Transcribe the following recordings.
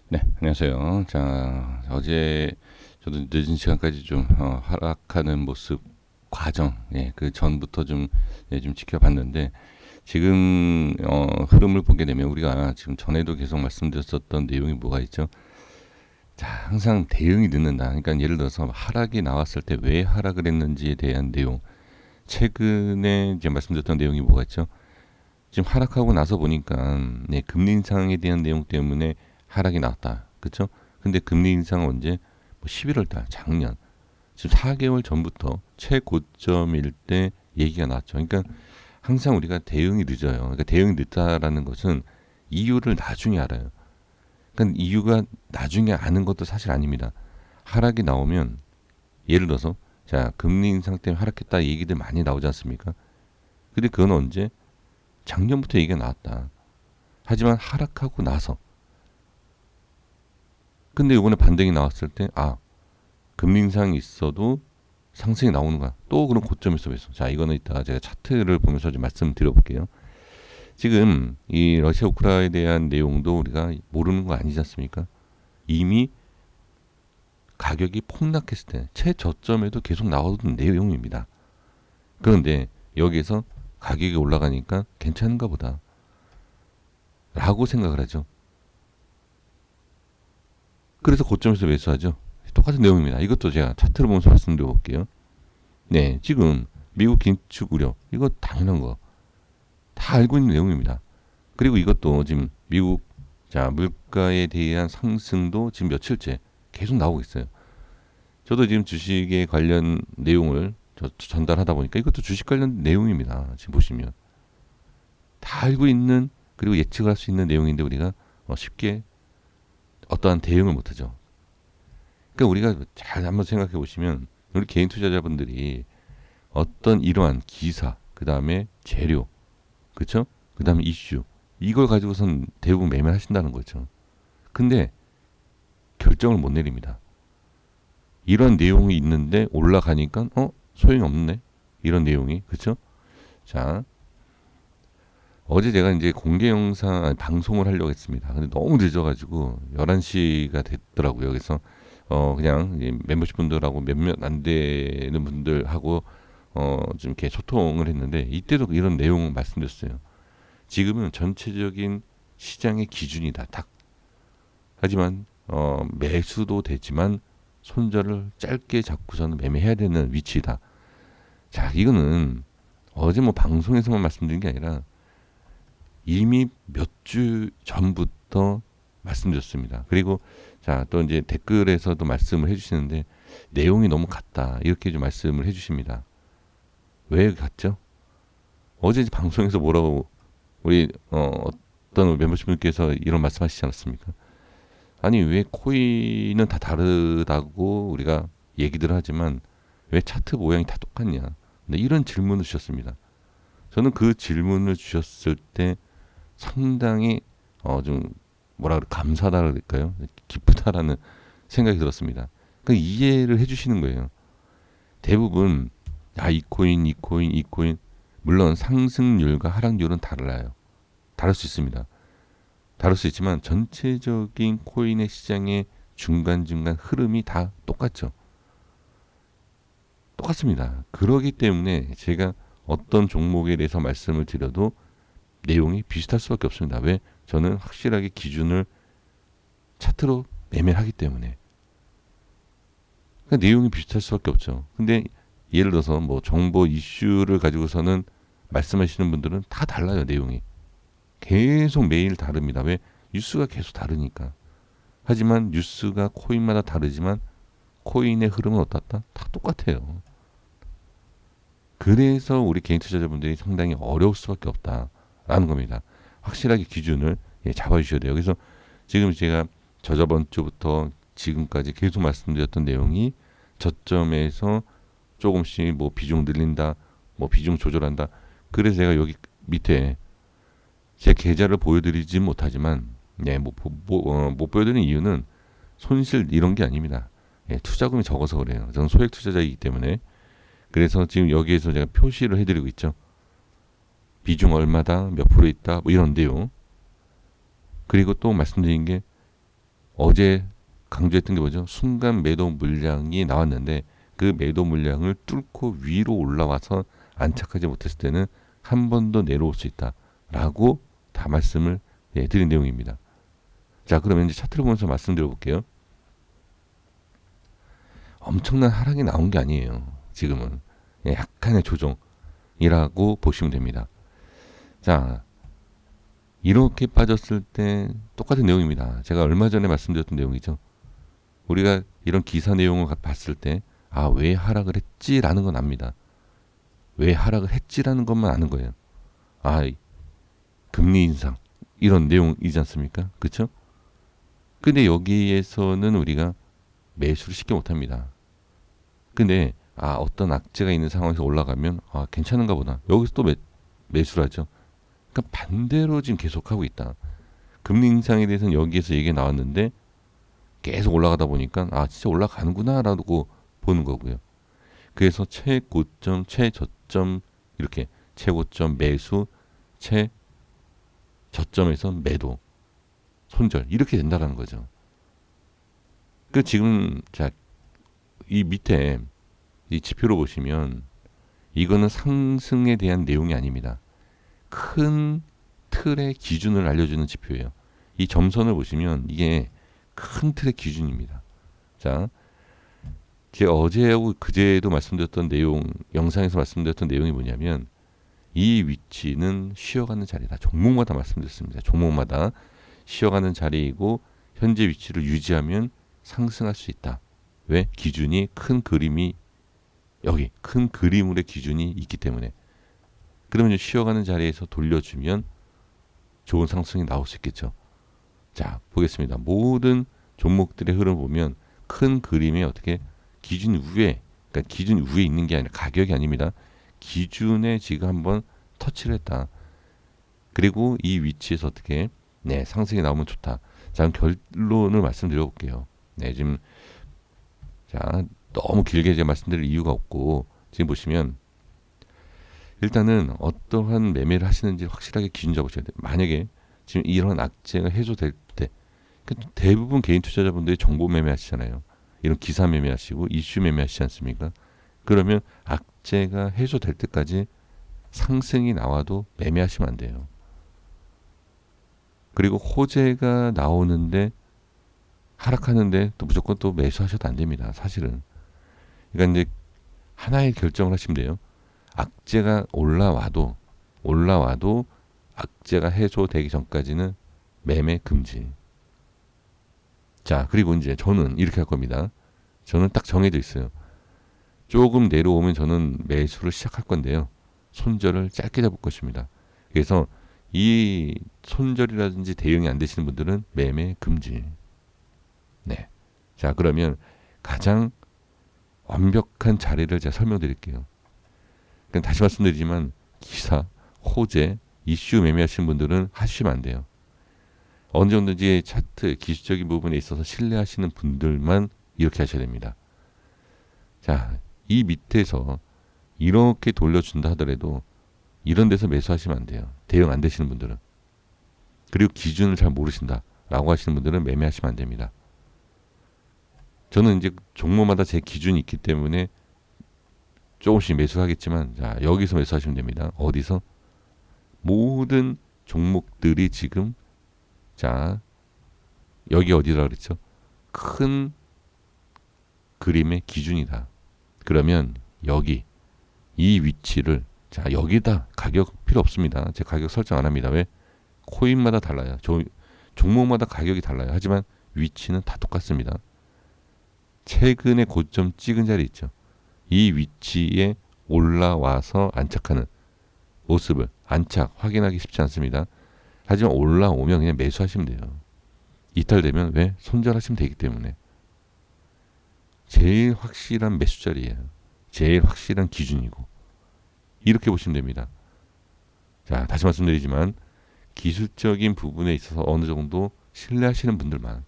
네, 안녕하세요. 자, 어제 저도 늦은 시간까지 좀 하락하는 모습 과정, 그 전부터 좀 지켜봤는데 지금 흐름을 보게 되면 우리가 지금 전에도 계속 말씀드렸었던 내용이 뭐가 있죠? 자, 항상 대응이 늦는다. 그러니까 예를 들어서 하락이 나왔을 때 왜 하락을 했는지에 대한 내용. 최근에 이제 말씀드렸던 내용이 뭐가 있죠? 지금 하락하고 나서 보니까 금리 인상에 대한 내용 때문에 하락이 나왔다. 그렇죠? 근데 금리 인상은 언제? 뭐 11월 달 작년. 지금 4개월 전부터 최고점일 때 얘기가 나왔죠. 그러니까 항상 우리가 대응이 늦어요. 그러니까 대응이 늦다라는 것은 이유를 나중에 알아요. 그러니까 이유가 나중에 아는 것도 사실 아닙니다. 하락이 나오면 예를 들어서 자 금리 인상 때문에 하락했다 얘기들 많이 나오지 않습니까? 근데 그건 언제? 작년부터 얘기가 나왔다. 하지만 하락하고 나서 근데 이번에 반등이 나왔을 때 금리 인상이 있어도 상승이 나오는 거야. 또 그런 고점에서 왜서 자 이거는 이따가 제가 차트를 보면서 좀 말씀드려볼게요. 지금 이 러시아 우크라이나에 대한 내용도 우리가 모르는 거 아니지 않습니까? 이미 가격이 폭락했을 때 최저점에도 계속 나오던 내용입니다. 그런데 여기에서 가격이 올라가니까 괜찮은가 보다 라고 생각을 하죠. 그래서 고점에서 매수하죠. 똑같은 내용입니다. 이것도 제가 차트를 보면서 말씀드려 볼게요. 네, 지금 미국 긴축 우려 이거 당연한 거 다 알고 있는 내용입니다. 그리고 이것도 지금 미국 자 물가에 대한 상승도 지금 며칠째 계속 나오고 있어요. 저도 지금 주식에 관련 내용을 전달하다 보니까 이것도 주식 관련 내용입니다. 지금 보시면 다 알고 있는 그리고 예측할 수 있는 내용인데 우리가 쉽게 어떠한 대응을 못하죠. 그러니까 우리가 잘 한번 생각해 보시면 우리 개인 투자자분들이 어떤 이러한 기사, 그 다음에 재료, 그렇죠? 그 다음에 이슈 이걸 가지고선 대부분 매매를 하신다는 거죠. 근데 결정을 못 내립니다. 이런 내용이 있는데 올라가니까 소용이 없네 이런 내용이 그렇죠? 자 어제 제가 이제 공개 영상 방송을 하려고 했습니다. 근데 너무 늦어가지고 11시가 됐더라고요. 그래서 그냥 멤버십 분들하고 몇몇 안 되는 분들하고 좀 이렇게 소통을 했는데 이때도 이런 내용을 말씀드렸어요. 지금은 전체적인 시장의 기준이다. 딱. 하지만 매수도 되지만 손절을 짧게 잡고서는 매매해야 되는 위치다. 자, 이거는 어제 뭐 방송에서만 말씀드린 게 아니라 이미 몇 주 전부터 말씀드렸습니다. 그리고 자, 또 이제 댓글에서도 말씀을 해주시는데 내용이 너무 같다. 이렇게 좀 말씀을 해주십니다. 왜 같죠? 어제 방송에서 뭐라고 우리 어떤 멤버십분께서 이런 말씀하시지 않았습니까? 아니 왜 코인은 다 다르다고 우리가 얘기들 하지만 왜 차트 모양이 다 똑같냐? 네, 이런 질문을 주셨습니다. 저는 그 질문을 주셨을 때 상당히 좀 뭐라 그래 감사하다 그럴까요? 기쁘다라는 생각이 들었습니다. 그 이해를 해주시는 거예요. 대부분 이 코인 물론 상승률과 하락률은 달라요. 다를 수 있습니다. 다를 수 있지만 전체적인 코인의 시장의 중간중간 흐름이 다 똑같죠. 똑같습니다. 그러기 때문에 제가 어떤 종목에 대해서 말씀을 드려도 내용이 비슷할 수밖에 없습니다. 왜? 저는 확실하게 기준을 차트로 매매를 하기 때문에. 그러니까 내용이 비슷할 수밖에 없죠. 근데 예를 들어서 뭐 정보 이슈를 가지고서는 말씀하시는 분들은 다 달라요. 내용이. 계속 매일 다릅니다. 왜? 뉴스가 계속 다르니까. 하지만 뉴스가 코인마다 다르지만 코인의 흐름은 어떻다? 다 똑같아요. 그래서 우리 개인 투자자분들이 상당히 어려울 수밖에 없다라는 겁니다. 확실하게 기준을 잡아주셔야 돼요. 그래서 지금 제가 저저번 주부터 지금까지 계속 말씀드렸던 내용이 저점에서 조금씩 뭐 비중 늘린다, 뭐 비중 조절한다. 그래서 제가 여기 밑에 제 계좌를 보여드리진 못하지만, 못 보여드리는 이유는 손실 이런 게 아닙니다. 투자금이 적어서 그래요. 저는 소액 투자자이기 때문에. 그래서 지금 여기에서 제가 표시를 해드리고 있죠. 비중 얼마다, 몇 프로 있다, 뭐 이런 내용. 그리고 또 말씀드린 게 어제 강조했던 게 뭐죠? 순간 매도 물량이 나왔는데 그 매도 물량을 뚫고 위로 올라와서 안착하지 못했을 때는 한 번 더 내려올 수 있다라고 다 말씀을 드린 내용입니다. 자, 그러면 이제 차트를 보면서 말씀드려 볼게요. 엄청난 하락이 나온 게 아니에요. 지금은 약간의 조정이라고 보시면 됩니다. 자, 이렇게 빠졌을 때 똑같은 내용입니다. 제가 얼마 전에 말씀드렸던 내용이죠. 우리가 이런 기사 내용을 봤을 때 왜 하락을 했지라는 건 압니다. 왜 하락을 했지라는 것만 아는 거예요. 금리 인상 이런 내용이지 않습니까? 그렇죠? 근데 여기에서는 우리가 매수를 쉽게 못합니다. 근데 어떤 악재가 있는 상황에서 올라가면 괜찮은가 보다. 여기서 또 매수를 하죠. 그러니까 반대로 지금 계속하고 있다. 금리 인상에 대해서는 여기에서 얘기가 나왔는데 계속 올라가다 보니까 진짜 올라가는구나라고 보는 거고요. 그래서 최고점, 최저점 이렇게 최고점 매수, 최저점에서 매도, 손절 이렇게 된다라는 거죠. 그 지금 이 밑에 이 지표로 보시면 이거는 상승에 대한 내용이 아닙니다. 큰 틀의 기준을 알려주는 지표예요. 이 점선을 보시면 이게 큰 틀의 기준입니다. 자, 제가 어제하고 그제도 말씀드렸던 내용, 영상에서 말씀드렸던 내용이 뭐냐면 이 위치는 쉬어가는 자리다. 종목마다 말씀드렸습니다. 종목마다 쉬어가는 자리이고 현재 위치를 유지하면 상승할 수 있다. 왜? 기준이 큰 그림이 여기 큰 그림물의 기준이 있기 때문에. 그러면 쉬어가는 자리에서 돌려주면 좋은 상승이 나올 수 있겠죠. 자, 보겠습니다. 모든 종목들의 흐름을 보면 큰 그림에 어떻게 기준 위에, 그러니까 기준 위에 있는 게 아니라 가격이 아닙니다. 기준에 지금 한번 터치를 했다. 그리고 이 위치에서 어떻게 상승이 나오면 좋다. 자, 결론을 말씀드려 볼게요. 지금 너무 길게 제가 말씀드릴 이유가 없고 지금 보시면 일단은 어떠한 매매를 하시는지 확실하게 기준 잡으셔야 돼요. 만약에 지금 이런 악재가 해소될 때 대부분 개인 투자자분들이 정보 매매 하시잖아요. 이런 기사 매매 하시고 이슈 매매 하시지 않습니까? 그러면 악재가 해소될 때까지 상승이 나와도 매매하시면 안 돼요. 그리고 호재가 나오는데 하락하는데 또 무조건 또 매수하셔도 안 됩니다. 사실은. 그러니까 이제 하나의 결정을 하시면 돼요. 악재가 올라와도 악재가 해소되기 전까지는 매매 금지. 자, 그리고 이제 저는 이렇게 할 겁니다. 저는 딱 정해져 있어요. 조금 내려오면 저는 매수를 시작할 건데요. 손절을 짧게 잡을 것입니다. 그래서 이 손절이라든지 대응이 안 되시는 분들은 매매 금지. 네. 자, 그러면 가장 완벽한 자리를 제가 설명드릴게요. 그러니까 다시 말씀드리지만 기사, 호재, 이슈 매매하시는 분들은 하시면 안 돼요. 어느 정도인지 차트, 기술적인 부분에 있어서 신뢰하시는 분들만 이렇게 하셔야 됩니다. 자, 이 밑에서 이렇게 돌려준다 하더라도 이런 데서 매수하시면 안 돼요. 대응 안 되시는 분들은. 그리고 기준을 잘 모르신다라고 하시는 분들은 매매하시면 안 됩니다. 저는 이제 종목마다 제 기준이 있기 때문에 조금씩 매수하겠지만 여기서 매수하시면 됩니다. 어디서? 모든 종목들이 지금 여기 어디라 그랬죠? 큰 그림의 기준이다. 그러면 여기 이 위치를 여기다 가격 필요 없습니다. 제 가격 설정 안 합니다. 왜? 코인마다 달라요. 종목마다 가격이 달라요. 하지만 위치는 다 똑같습니다. 최근에 고점 찍은 자리 있죠. 이 위치에 올라와서 안착하는 모습을 확인하기 쉽지 않습니다. 하지만 올라오면 그냥 매수하시면 돼요. 이탈되면 왜? 손절하시면 되기 때문에. 제일 확실한 매수 자리예요. 제일 확실한 기준이고. 이렇게 보시면 됩니다. 자, 다시 말씀드리지만 기술적인 부분에 있어서 어느 정도 신뢰하시는 분들만,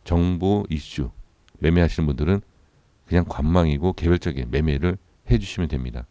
정보 이슈 매매하시는 분들은 그냥 관망이고 개별적인 매매를 해주시면 됩니다.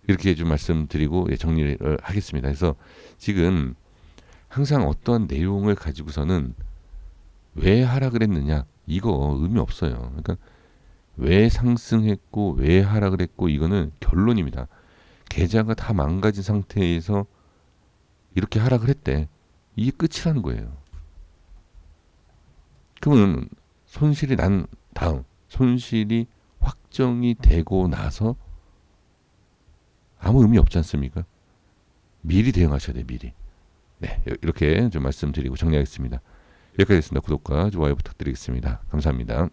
이렇게 좀 말씀드리고 정리를 하겠습니다. 그래서 지금 항상 어떠한 내용을 가지고서는 왜 하락을 했느냐 이거 의미 없어요. 그러니까 왜 상승했고 왜 하락을 했고 이거는 결론입니다. 계좌가 다 망가진 상태에서 이렇게 하락을 했대. 이게 끝이라는 거예요. 그러면 손실이 난 다음 손실이 확정이 되고 나서 아무 의미 없지 않습니까? 미리 대응하셔야 돼요. 미리. 네, 이렇게 좀 말씀드리고 정리하겠습니다. 여기까지 했습니다. 구독과 좋아요 부탁드리겠습니다. 감사합니다.